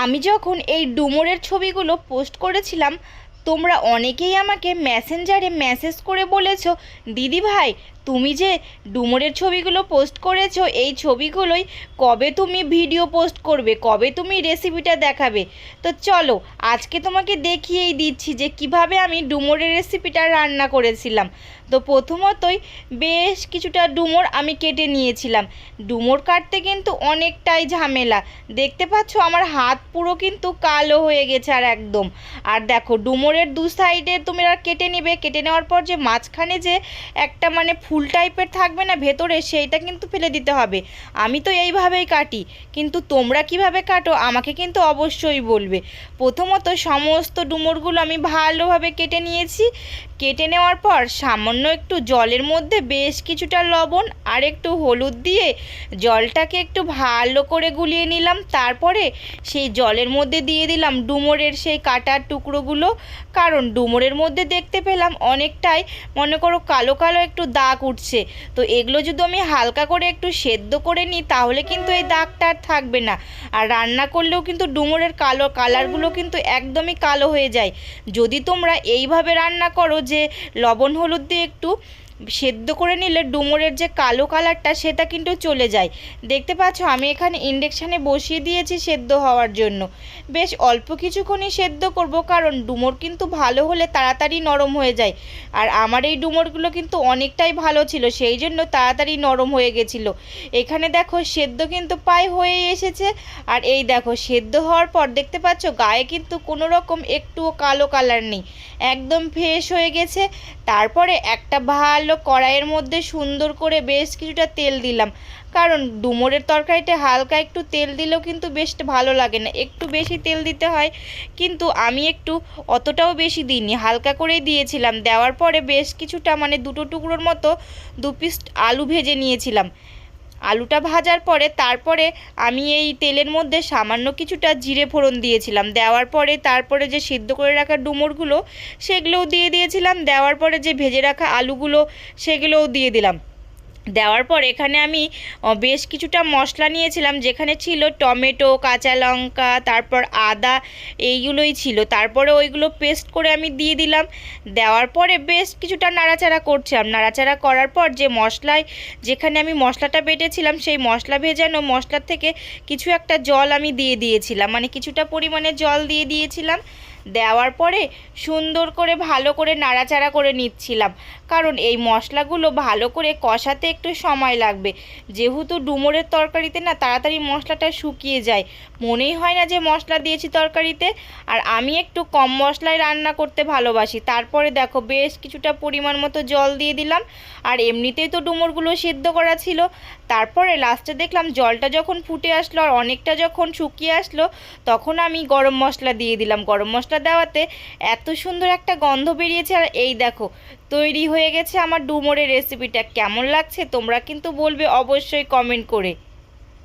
আমি যখন এই ডুমুরের ছবিগুলো পোস্ট করেছিলাম, তোমরা অনেকেই আমাকে মেসেঞ্জারে মেসেজ করে বলেছো, দিদি ভাই তুমি যে ডুমুরের ছবিগুলো পোস্ট করেছো, এই ছবিগুলোই কবে তুমি ভিডিও পোস্ট করবে, কবে তুমি রেসিপিটা দেখাবে। তো চলো আজকে তোমাকে দেখিয়েই দিচ্ছি যে কিভাবে আমি ডুমুরের রেসিপিটা রান্না করেছিলাম। তো প্রথমতই বেশ কিছুটা ডুমুর আমি কেটে নিয়েছিলাম। ডুমুর কাটতে কিন্তু অনেকটাই ঝামেলা, দেখতে পাচ্ছ আমার হাত পুরো কিন্তু কালো হয়ে গেছে আর একদম। আর দেখো ডুমুরের দু সাইডে তোমরা কেটে নেবে, কেটে নেওয়ার পর যে মাঝখানে যে একটা মানে ফুল টাইপের থাকবে না ভেতরে, সেইটা কিন্তু ফেলে দিতে হবে। আমি তো এইভাবেই কাটি, কিন্তু তোমরা কিভাবে কাটো আমাকে কিন্তু অবশ্যই বলবে। প্রথমত সমস্ত ডুমুরগুলো আমি ভালোভাবে কেটে নিয়েছি। কেটে নেওয়ার পর সামান্য একটু জলের মধ্যে বেশ কিছুটা লবণ আর একটু হলুদ দিয়ে জলটাকে একটু ভালো করে গুলিয়ে নিলাম। তারপরে সেই জলের মধ্যে দিয়ে দিলাম ডুমুরের সেই কাটার টুকরোগুলো, কারণ ডুমুরের মধ্যে দেখতে পেলাম অনেকটাই মনে করো কালো কালো একটু দাগ উঠছে। তো এগুলো যদি আমি হালকা করে একটু সেদ্ধ করে নিই তাহলে কিন্তু এই দাগটা আর থাকবে না। আর রান্না করলেও কিন্তু ডুমুরের কালো কালারগুলো কিন্তু একদমই কালো হয়ে যায়। যদি তোমরা এইভাবে রান্না করো যে লবণ হলুদ দিয়ে একটু সেদ্ধ করে নিলে ডুমুরের যে কালো কালারটা সেটা কিন্তু চলে যায়। দেখতে পাচ্ছ আমি এখানে ইন্ডাকশানে বসিয়ে দিয়েছি সেদ্ধ হওয়ার জন্য। বেশ অল্প কিছুক্ষণই সেদ্ধ করব, কারণ ডুমুর কিন্তু ভালো হলে তাড়াতাড়ি নরম হয়ে যায়। আর আমার এই ডুমুরগুলো কিন্তু অনেকটাই ভালো ছিল, সেই জন্য তাড়াতাড়ি নরম হয়ে গেছিলো। এখানে দেখো সেদ্ধ কিন্তু প্রায় হয়ে এসেছে। আর এই দেখো সেদ্ধ হওয়ার পর দেখতে পাচ্ছ গায়ে কিন্তু কোনো রকম একটুও কালো কালার নেই, একদম ফ্রেশ হয়ে গেছে। তারপরে একটা ভালো কড়াইয়ের মধ্যে সুন্দর করে বেশ কিছুটা তেল দিলাম, কারণ ডুমুরের তরকারিতে হালকা একটু তেল দিলেও কিন্তু বেশ ভালো লাগে না, একটু বেশি তেল দিতে হয়। কিন্তু আমি একটু অতটাও বেশি দিইনি, হালকা করেই দিয়েছিলাম। দেওয়ার পরে বেশ কিছুটা মানে দুটো টুকরোর মতো 2 পিস আলু ভেজে নিয়েছিলাম। আলুটা ভাজার পরে তারপরে আমি এই তেলের মধ্যে সামান্য কিছুটা জিরে ফোড়ন দিয়েছিলাম। দেওয়ার পরে তারপরে যে সিদ্ধ করে রাখা ডুমুরগুলো সেগুলোও দিয়ে দিয়েছিলাম। দেওয়ার পরে যে ভেজে রাখা আলুগুলো সেগুলোও দিয়ে দিলাম। দেওয়ার পর এখানে আমি বেশ কিছুটা মশলা নিয়েছিলাম, যেখানে ছিল টমেটো, কাঁচা লঙ্কা, তারপর আদা, এইগুলোই ছিল। তারপরে ওইগুলো পেস্ট করে আমি দিয়ে দিলাম। দেওয়ার পরে বেশ কিছুটা নাড়াচাড়া করছিলাম। নাড়াচাড়া করার পর যে মশলায় যেখানে আমি মশলাটা বেটেছিলাম সেই মশলা ভেজানো মশলা থেকে কিছু একটা জল আমি দিয়ে দিয়েছিলাম, মানে কিছুটা পরিমাণে জল দিয়ে দিয়েছিলাম। দেওয়ার পরে সুন্দর করে ভালো করে নাড়াচাড়া করে নিচ্ছিলাম, কারণ এই মশলাগুলো ভালো করে কষাতে একটু সময় লাগবে। যেহেতু ডুমুরের তরকারিতে না তাড়াতাড়ি মশলাটা শুকিয়ে যায়, মনেই হয় না যে মশলা দিয়েছি তরকারিতে। আর আমি একটু কম মশলায় রান্না করতে ভালোবাসি। তারপরে দেখো বেশ কিছুটা পরিমাণ মতো জল দিয়ে দিলাম, আর এমনিতেই তো ডুমুরগুলো সিদ্ধ করা ছিল। তারপরে লাস্টে দেখলাম জলটা যখন ফুটে আসলো আর অনেকটা যখন শুকিয়ে আসলো, তখন আমি গরম মশলা দিয়ে দিলাম। গরম মশলা দেওয়াতে এত সুন্দর একটা গন্ধ বেরিয়েছে। আর এই দেখো তৈরি হয়ে গেছে আমার ডুমুরের রেসিপিটা। কেমন লাগছে তোমরা কিন্তু বলবে অবশ্যই কমেন্ট করে।